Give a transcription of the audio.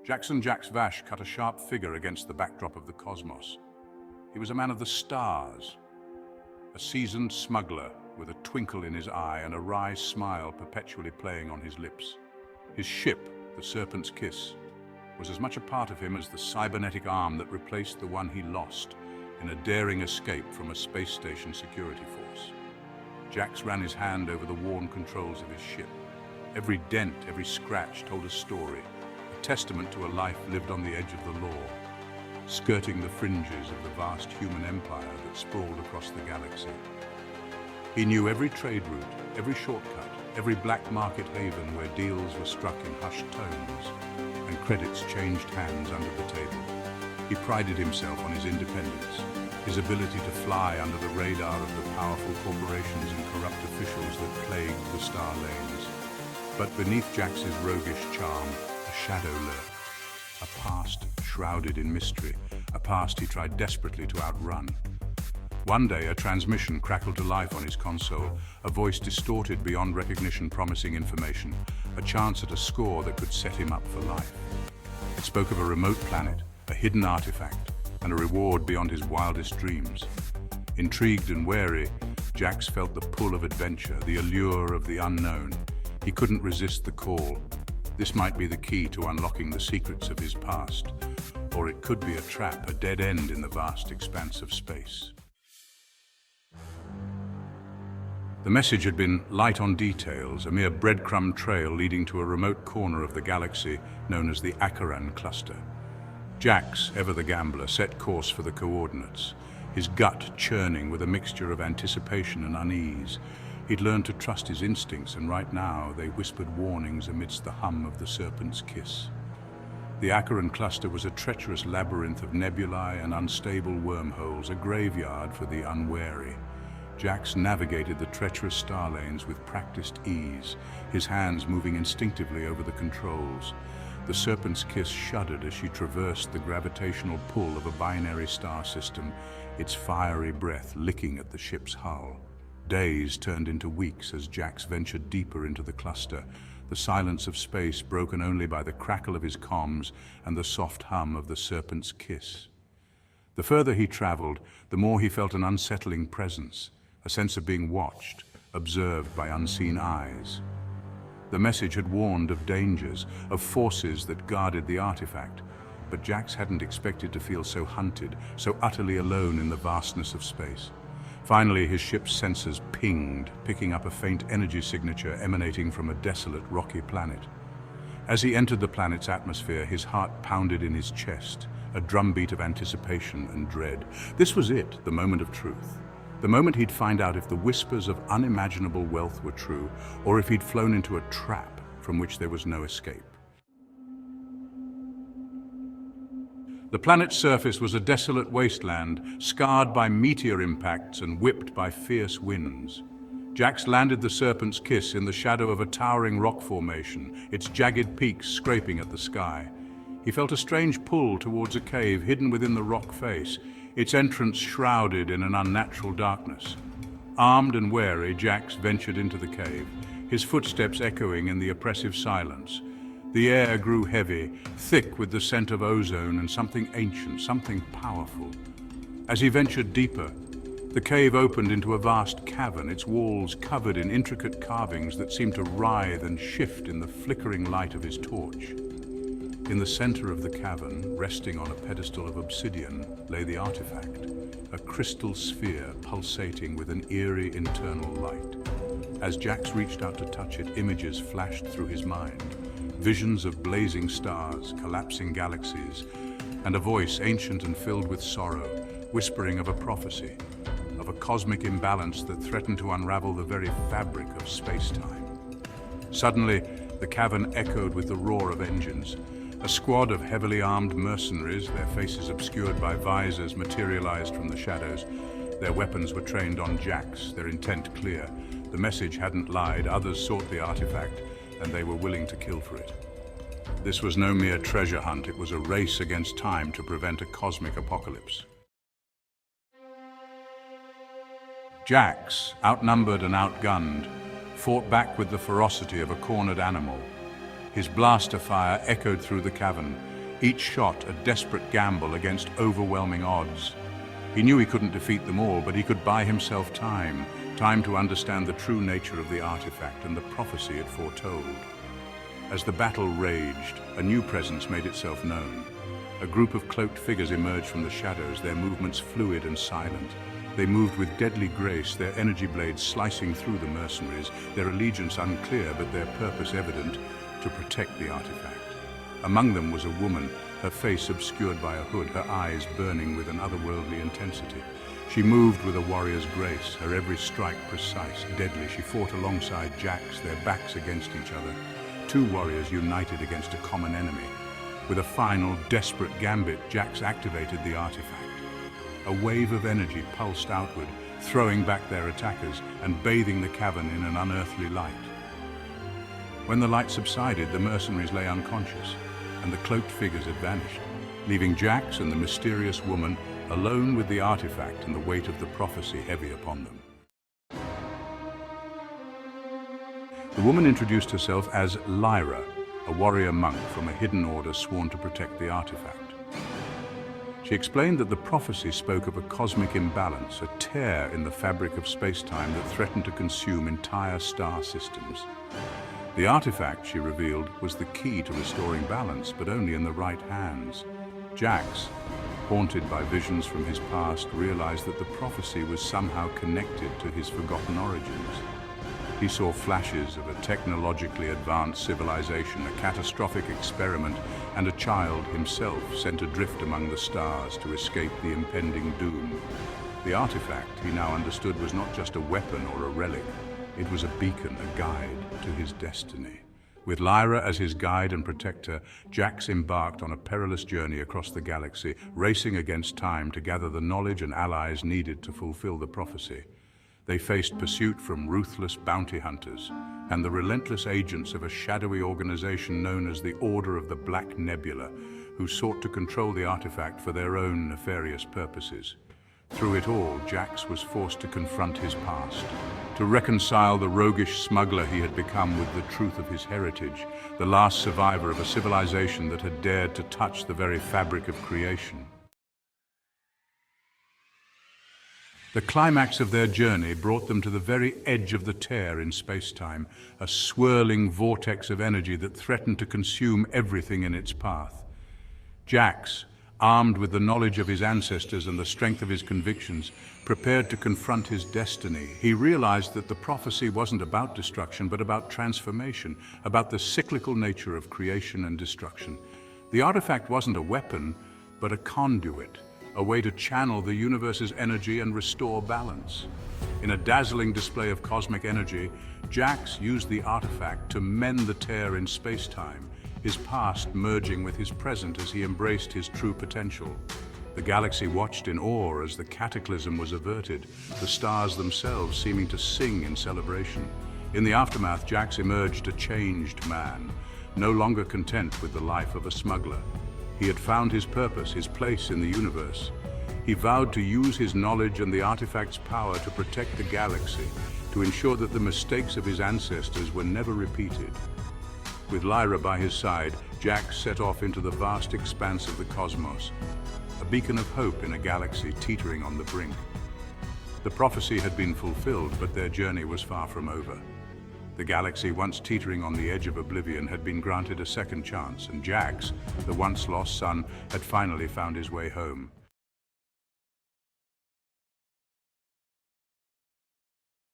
Jackson Jacques Vache cut a sharp figure against the backdrop of the cosmos. He was a man of the stars, a seasoned smuggler with a twinkle in his eye and a wry smile perpetually playing on his lips. His ship, the Serpent's Kiss, was as much a part of him as the cybernetic arm that replaced the one he lost in a daring escape from a space station security force. Jax ran his hand over the worn controls of his ship. Every dent, every scratch told a story, a testament to a life lived on the edge of the law, skirting the fringes of the vast human empire that sprawled across the galaxy. He knew every trade route, every shortcut, every black market haven where deals were struck in hushed tones and credits changed hands under the table. He prided himself on his independence, his ability to fly under the radar of the powerful corporations and corrupt officials that plagued the star lanes. But beneath Jax's roguish charm, a shadow lurked, a past shrouded in mystery, a past he tried desperately to outrun. One day, a transmission crackled to life on his console, a voice distorted beyond recognition promising information, a chance at a score that could set him up for life. It spoke of a remote planet, a hidden artifact, and a reward beyond his wildest dreams. Intrigued and wary, Jax felt the pull of adventure, the allure of the unknown. He couldn't resist the call. This might be the key to unlocking the secrets of his past, or it could be a trap, a dead end in the vast expanse of space. The message had been light on details, a mere breadcrumb trail leading to a remote corner of the galaxy known as the Acheran Cluster. Jax, ever the gambler, set course for the coordinates, his gut churning with a mixture of anticipation and unease. He'd learned to trust his instincts, and right now they whispered warnings amidst the hum of the Serpent's Kiss. The Acheran Cluster was a treacherous labyrinth of nebulae and unstable wormholes, a graveyard for the unwary. Jax navigated the treacherous star lanes with practiced ease, his hands moving instinctively over the controls. The Serpent's Kiss shuddered as she traversed the gravitational pull of a binary star system, its fiery breath licking at the ship's hull. Days turned into weeks as Jax ventured deeper into the cluster, the silence of space broken only by the crackle of his comms and the soft hum of the Serpent's Kiss. The further he traveled, the more he felt an unsettling presence, a sense of being watched, observed by unseen eyes. The message had warned of dangers, of forces that guarded the artifact, but Jax hadn't expected to feel so hunted, so utterly alone in the vastness of space. Finally, his ship's sensors pinged, picking up a faint energy signature emanating from a desolate, rocky planet. As he entered the planet's atmosphere, his heart pounded in his chest, a drumbeat of anticipation and dread. This was it, the moment of truth. The moment he'd find out if the whispers of unimaginable wealth were true, or if he'd flown into a trap from which there was no escape. The planet's surface was a desolate wasteland, scarred by meteor impacts and whipped by fierce winds. Jax landed the Serpent's Kiss in the shadow of a towering rock formation, its jagged peaks scraping at the sky. He felt a strange pull towards a cave hidden within the rock face, its entrance shrouded in an unnatural darkness. Armed and wary, Jax ventured into the cave, his footsteps echoing in the oppressive silence. The air grew heavy, thick with the scent of ozone and something ancient, something powerful. As he ventured deeper, the cave opened into a vast cavern, its walls covered in intricate carvings that seemed to writhe and shift in the flickering light of his torch. In the center of the cavern, resting on a pedestal of obsidian, lay the artifact, a crystal sphere pulsating with an eerie internal light. As Jax reached out to touch it, images flashed through his mind, visions of blazing stars, collapsing galaxies, and a voice ancient and filled with sorrow, whispering of a prophecy, of a cosmic imbalance that threatened to unravel the very fabric of space-time. Suddenly, the cavern echoed with the roar of engines. A squad of heavily armed mercenaries, their faces obscured by visors, materialized from the shadows. Their weapons were trained on Jax, their intent clear. The message hadn't lied, others sought the artifact, and they were willing to kill for it. This was no mere treasure hunt, it was a race against time to prevent a cosmic apocalypse. Jax, outnumbered and outgunned, fought back with the ferocity of a cornered animal. His blaster fire echoed through the cavern, each shot a desperate gamble against overwhelming odds. He knew he couldn't defeat them all, but he could buy himself time to understand the true nature of the artifact and the prophecy it foretold. As the battle raged, a new presence made itself known. A group of cloaked figures emerged from the shadows, their movements fluid and silent. They moved with deadly grace, their energy blades slicing through the mercenaries, their allegiance unclear but their purpose evident: to protect the artifact. Among them was a woman, her face obscured by a hood, her eyes burning with an otherworldly intensity. She moved with a warrior's grace, her every strike precise, deadly. She fought alongside Jax, their backs against each other. Two warriors united against a common enemy. With a final, desperate gambit, Jax activated the artifact. A wave of energy pulsed outward, throwing back their attackers and bathing the cavern in an unearthly light. When the light subsided, the mercenaries lay unconscious, and the cloaked figures had vanished, leaving Jax and the mysterious woman alone with the artifact and the weight of the prophecy heavy upon them. The woman introduced herself as Lyra, a warrior monk from a hidden order sworn to protect the artifact. She explained that the prophecy spoke of a cosmic imbalance, a tear in the fabric of space-time that threatened to consume entire star systems. The artifact, she revealed, was the key to restoring balance, but only in the right hands. Jax, haunted by visions from his past, realized that the prophecy was somehow connected to his forgotten origins. He saw flashes of a technologically advanced civilization, a catastrophic experiment, and a child himself sent adrift among the stars to escape the impending doom. The artifact, he now understood, was not just a weapon or a relic. It was a beacon, a guide to his destiny. With Lyra as his guide and protector, Jax embarked on a perilous journey across the galaxy, racing against time to gather the knowledge and allies needed to fulfill the prophecy. They faced pursuit from ruthless bounty hunters and the relentless agents of a shadowy organization known as the Order of the Black Nebula, who sought to control the artifact for their own nefarious purposes. Through it all, Jax was forced to confront his past, to reconcile the roguish smuggler he had become with the truth of his heritage, the last survivor of a civilization that had dared to touch the very fabric of creation. The climax of their journey brought them to the very edge of the tear in space-time, a swirling vortex of energy that threatened to consume everything in its path. Jax, armed with the knowledge of his ancestors and the strength of his convictions, prepared to confront his destiny. He realized that the prophecy wasn't about destruction, but about transformation, about the cyclical nature of creation and destruction. The artifact wasn't a weapon, but a conduit, a way to channel the universe's energy and restore balance. In a dazzling display of cosmic energy, Jax used the artifact to mend the tear in space-time, his past merging with his present as he embraced his true potential. The galaxy watched in awe as the cataclysm was averted, the stars themselves seeming to sing in celebration. In the aftermath, Jax emerged a changed man, no longer content with the life of a smuggler. He had found his purpose, his place in the universe. He vowed to use his knowledge and the artifact's power to protect the galaxy, to ensure that the mistakes of his ancestors were never repeated. With Lyra by his side, Jax set off into the vast expanse of the cosmos, a beacon of hope in a galaxy teetering on the brink. The prophecy had been fulfilled, but their journey was far from over. The galaxy, once teetering on the edge of oblivion, had been granted a second chance, and Jax, the once lost son, had finally found his way home.